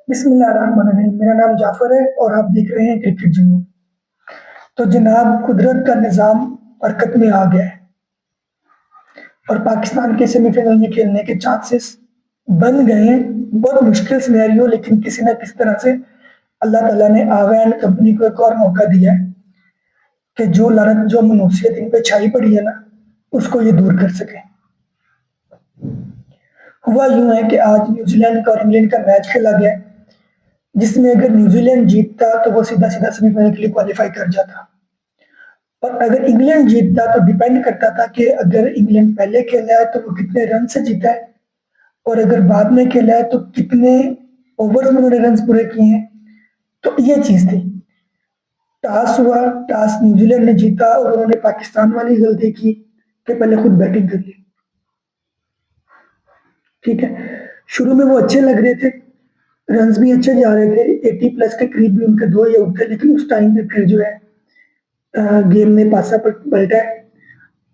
बिस्मिल्लाहिर्रहमानिर्रहीम। मेरा नाम जाफ़र है और आप देख रहे हैं क्रिकेट जुनून। तो जनाब, कुदरत का निज़ाम हरकत में आ गया है और पाकिस्तान के सेमीफाइनल में खेलने के चांसेस बन गए हैं। बहुत मुश्किल सिनेरियो, लेकिन किसी न किसी तरह से अल्लाह ताला ने आगा एंड कंपनी को एक और मौका दिया है कि जो लानत, जो मनूसियत इन पे छाई पड़ी है ना, उसको ये दूर कर सके। हुआ यूं है कि आज न्यूजीलैंड का और इंग्लैंड का मैच खेला गया, जिसमें अगर न्यूजीलैंड जीतता तो वो सीधा सीधा सेमीफाइनल के लिए क्वालिफाई कर जाता, और अगर इंग्लैंड जीतता तो डिपेंड करता था कि अगर इंग्लैंड पहले खेला है तो वो कितने रन से जीता है, और अगर बाद में खेला है तो कितने ओवर्स में उन्होंने रन पूरे किए हैं। तो ये चीज थी। टॉस हुआ, टॉस न्यूजीलैंड ने जीता और उन्होंने पाकिस्तान वाली गलती की कि पहले खुद बैटिंग कर ली। ठीक है, शुरू में वो अच्छे लग रहे थे, रन भी अच्छे जा रहे थे, 80 प्लस के करीब भी उनके दो ये उठे, लेकिन उस टाइम पे फिर जो है गेम में पासा पलटा है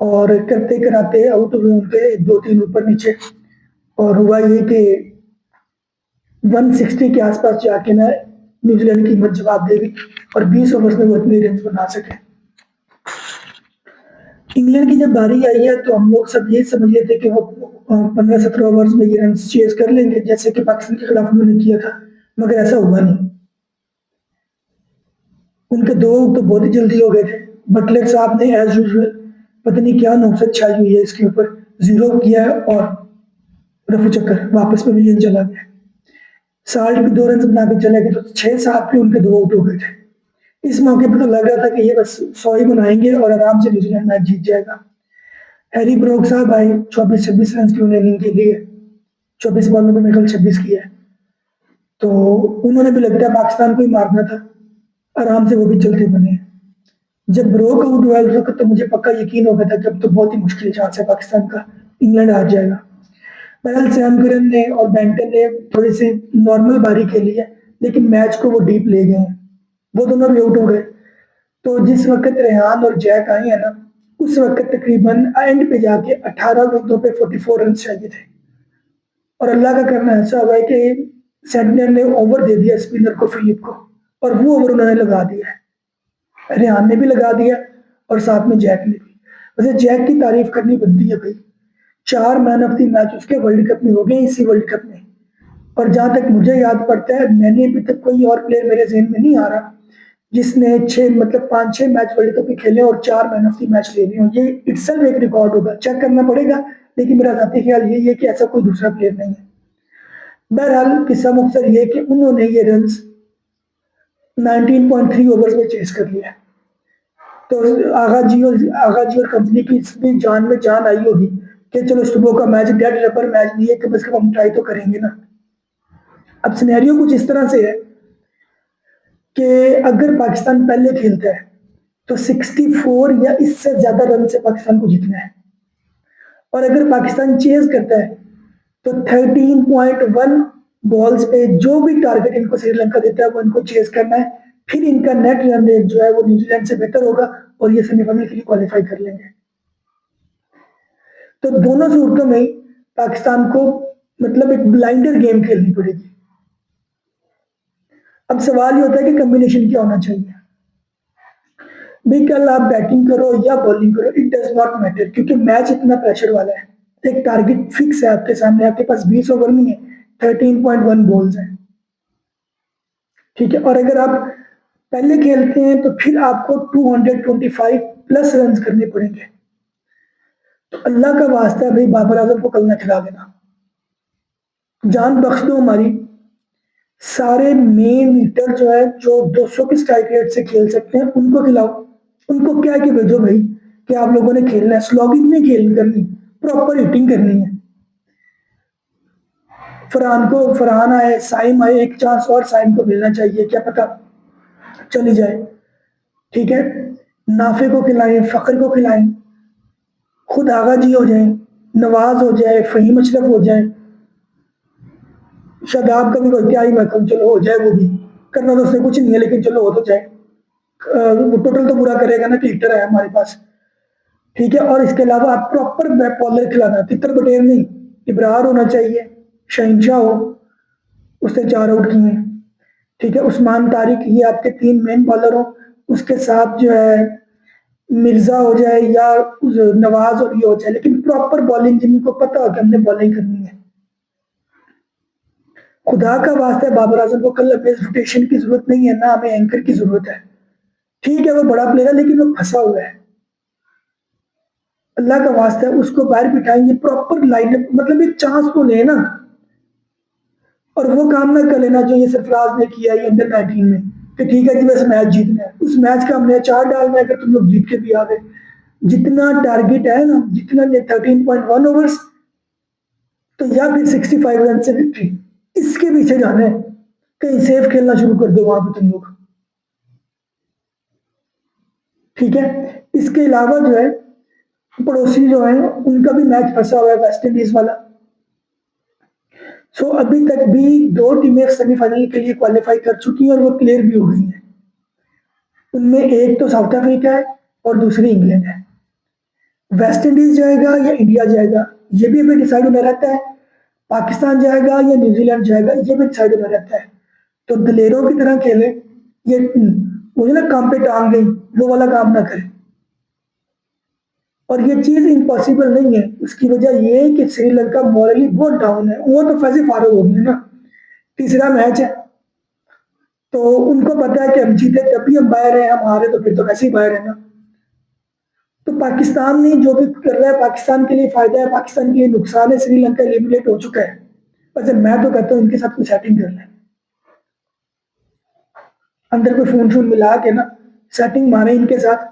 और करते कराते आउट हुए उनके दो तीन ऊपर नीचे। और हुआ ये कि 160 के आसपास जाके ना न्यूजीलैंड की हिम्मत जवाब देगी और 20 ओवर्स में वो इतने रन बना सके। इंग्लैंड की जब बारी आई है तो हम लोग सब ये समझ रहे थे कि वो 15-17 ओवर्स में ये रन चेज कर लेंगे, जैसे कि पाकिस्तान के खिलाफ उन्होंने किया था, मगर ऐसा हुआ नहीं। उनके दो तो बहुत ही जल्दी हो गए थे। बटलर साहब ने एज यूजुअल पता नहीं क्या नुक्सत छाई हुई है इसके ऊपर, जीरो किया है और रफू चक्कर वापस पवेलियन चला गया। साल्ट भी 2 रन बना के चले गए, तो 6-7 पे उनके दो आउट हो गए थे। इस मौके पर तो लग रहा था कि ये बस 100 ही बनाएंगे और आराम से न्यूजीलैंड मैच जीत जाएगा। हैरी ब्रोक साहब आए, 24-26 रन की उन्हें इनिंग के लिए, 24 बॉलों में मेरे ख्याल 26 किया है। तो उन्होंने भी लगता है पाकिस्तान को ही मारना था, आराम से वो भी चलते बने। जब ब्रोक आउट हुआ उस वक्त तो मुझे पक्का यकीन हो गया था कि अब तो बहुत ही मुश्किल चांस है पाकिस्तान का, इंग्लैंड हार जाएगा। बहरहाल सैम करन ने और बैंटन ने थोड़ी सी नॉर्मल बारी खेली है, लेकिन मैच को वो डीप ले गए हैं, वो दोनों भी आउट हो गए। तो जिस वक्त रेहान और जैक आए हैं ना, उस वक्त तकरीबन एंड पे जाके 18 गेंदों पे 44 रन चाहिए थे, और अल्लाह का करना ऐसा हुआ है कि सेंटनर ने ओवर दे दिया स्पिनर को, फिलिप को, और वो ओवर उन्होंने लगा दिया है। रेहान ने भी लगा दिया और साथ में जैक ने भी। वैसे जैक की तारीफ करनी बनती है भाई, 4 मैन ऑफ द मैच उसके वर्ल्ड कप में हो गए, इसी वर्ल्ड कप में। और जहां तक मुझे याद पड़ता है, मैंने अभी तक कोई और प्लेयर मेरे जहन में नहीं आ रहा जिसने 5-6 मैच वर्ल्ड कप में खेले और 4 मैन ऑफ द मैच ले लिए हों। ये इटसेल्फ एक रिकॉर्ड होगा, चेक करना पड़ेगा, लेकिन मेरा जाती ख्याल यही है कि ऐसा कोई दूसरा प्लेयर नहीं है। बहरहाल किस्सा मुख्तसर ये कि उन्होंने ये रन 19.3 ओवर्स में चेस कर लिया। तो आगा जी और कंपनी की इसमें जान में जान आई होगी कि चलो सुबह का मैच डेड रबर मैच नहीं है, कि बस हम ट्राई तो करेंगे ना। अब सिनेरियो कुछ इस तरह से है कि अगर पाकिस्तान पहले खेलता है तो 64 या इससे ज्यादा रन से पाकिस्तान को जीतना है, और अगर पाकिस्तान चेज करता है तो 13.1 बॉल्स पे जो भी टारगेट इनको श्रीलंका देता है वो इनको चेज करना है। फिर इनका नेट रन रेट जो है वो न्यूजीलैंड से बेहतर होगा और ये सेमीफाइनल के लिए क्वालिफाई कर लेंगे। तो दोनों सूरतों में पाकिस्तान को मतलब एक ब्लाइंडर गेम खेलनी पड़ेगी। अब सवाल ये होता है कि कॉम्बिनेशन क्या होना चाहिए। भाई कल आप बैटिंग करो या बॉलिंग करो, इट डज नॉट मैटर, क्योंकि मैच इतना प्रेशर वाला है। एक टारगेट फिक्स है आपके सामने, आपके पास 20 ओवर नहीं है, 13.1 बॉल्स हैं। ठीक है, और अगर आप पहले खेलते हैं तो फिर आपको 225 प्लस रन करने पड़ेंगे। तो अल्लाह का वास्ता है भाई, बाबर आजम को कल ना खिला देना, जान बख्श दो हमारी। सारे मेन हिटर जो है, जो 200 की स्ट्राइक रेट से खेल सकते हैं, उनको खिलाओ। उनको क्या कि भेजो भाई कि आप लोगों ने खेलना है, स्लॉगिंग नहीं खेल करनी, प्रॉपर हिटिंग करनी है। फरहान आए, साइम आए, एक चांस और साइम को मिलना चाहिए, क्या पता चली जाए। ठीक है, नाफे को खिलाएं, फखर को खिलाएं, खुद आगा जी हो जाए, नवाज हो जाए, फहीम अशरफ हो जाए, शादाब का भी कोई क्या ही महकम, चलो हो जाए, वो भी करना तो उसने कुछ नहीं है, लेकिन चलो हो तो जाए। वो टोटल तो पूरा करेगा ना कि हिटर है हमारे पास। ठीक है, और इसके अलावा आप प्रॉपर बॉलर खिलाना, तितर बटेर नहीं, इब्रार होना चाहिए, शहनशाह हो, उसने 4 आउट किए हैं। ठीक है, उस्मान तारिक, ये आपके 3 मेन बॉलर हो, उसके साथ जो है मिर्जा हो जाए या नवाज और ये हो जाए, लेकिन प्रॉपर बॉलिंग जिनको पता हो कि हमने बॉलिंग करनी है। खुदा का वास्ता है बाबर आजम को कल बेस रोटेशन की जरूरत नहीं है, ना हमें एंकर की जरूरत है। ठीक है, वो बड़ा प्लेयर है लेकिन वो फंसा हुआ है। अल्लाह का वास्ता है उसको बाहर बिठाएंगे, प्रॉपर लाइनअप, मतलब एक चांस तो ले ना, और वो काम ना कर लेना जो ये सरफराज ने किया है अंडर 19 में, कि ठीक है जी बस मैच जीतना है, उस मैच का हमने 4 डालना है, अगर तुम लोग जीत के भी आ गए। जितना टारगेट है ना, जितना 13.1 ओवर्स, तो या फिर 65 रन से विक्ट्री, इसके पीछे जाना है। कहीं सेफ खेलना शुरू कर दो वहां पे तुम लोग। ठीक है, इसके अलावा जो है पड़ोसी जो है उनका भी मैच फंसा हुआ है, वेस्ट इंडीज वाला। सो अभी तक भी 2 टीमें सेमीफाइनल के लिए क्वालिफाई कर चुकी हैं और वो क्लियर भी हो गई हैं। उनमें एक तो साउथ अफ्रीका है और दूसरी इंग्लैंड है। वेस्ट इंडीज जाएगा या इंडिया जाएगा, ये भी अभी डिसाइड होना रहता है। पाकिस्तान जाएगा या न्यूजीलैंड जाएगा, ये भी डिसाइड होना रहता है। तो दलेरों की तरह खेले, ये मुझे ना काम पे टांग गई वो वाला काम ना करे। और ये चीज इम्पॉसिबल नहीं है, उसकी वजह ये है कि श्रीलंका मॉरली बहुत डाउन है, वो तो फैसे फारो हो गए ना, तीसरा मैच है, तो उनको पता है कि हम जीते तब भी हम बाहर हैं, हम हारे तो फिर तो वैसे ही बाहर है ना। तो पाकिस्तान ने जो भी कर रहा है पाकिस्तान के लिए फायदा है, पाकिस्तान के लिए नुकसान है। श्रीलंका एलिमिनेट हो चुका है। वैसे मैं तो कहता हूँ इनके साथ कुछ सेटिंग कर लें, अंदर कोई फोन शोन मिला के ना सेटिंग मारे इनके साथ।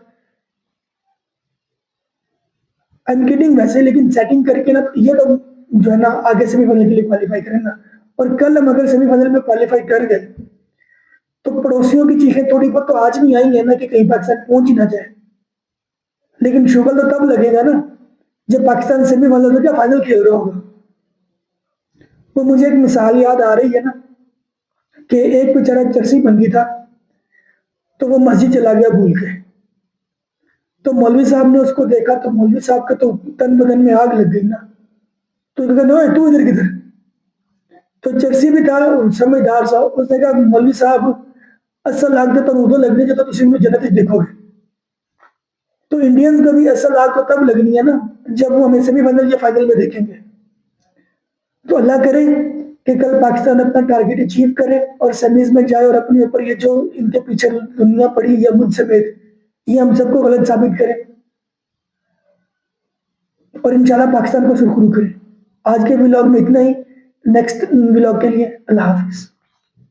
आई एम किडिंग वैसे, लेकिन सेटिंग करके ना ये लोग जो है ना आगे सेमीफाइनल के लिए क्वालिफाई करें ना। और कल हम अगर सेमीफाइनल में क्वालिफाई कर गए तो पड़ोसियों की चीखें थोड़ी बहुत तो आज भी आई है ना कि कहीं पाकिस्तान पहुंच ही ना जाए। लेकिन शुगर तो तब लगेगा ना जब पाकिस्तान सेमीफाइनल में क्या फाइनल खेल रहा होगा। तो मुझे एक मिसाल याद आ रही है ना कि एक बेचारा चर्सी बंदी था, तो वो मस्जिद चला गया भूल के। तो मौलवी साहब ने उसको देखा, तो मौलवी साहब का तो तन बदन में आग लग गई ना। तो उसने कहा तू इधर किधर। तो चर्सी भी था समझदार सा, उसने कहा मौलवी साहब असल आग तो उदो लगनी जो तो तुम में जन्नत देखोगे। तो इंडियंस को भी असल आग तो तब लगनी है ना जब वो हमें सेमीफाइनल या फाइनल में देखेंगे। तो अल्लाह करे कि कल पाकिस्तान अपना टारगेट अचीव करे और सेमीज में जाए और अपने ऊपर ये जो इनके पीछे दुनिया पड़ी है मुझ समेत, ये हम सबको गलत साबित करे और इंशाल्लाह पाकिस्तान को सुरखरू करे। आज के व्लॉग में इतना ही। नेक्स्ट व्लॉग के लिए अल्लाह हाफिज।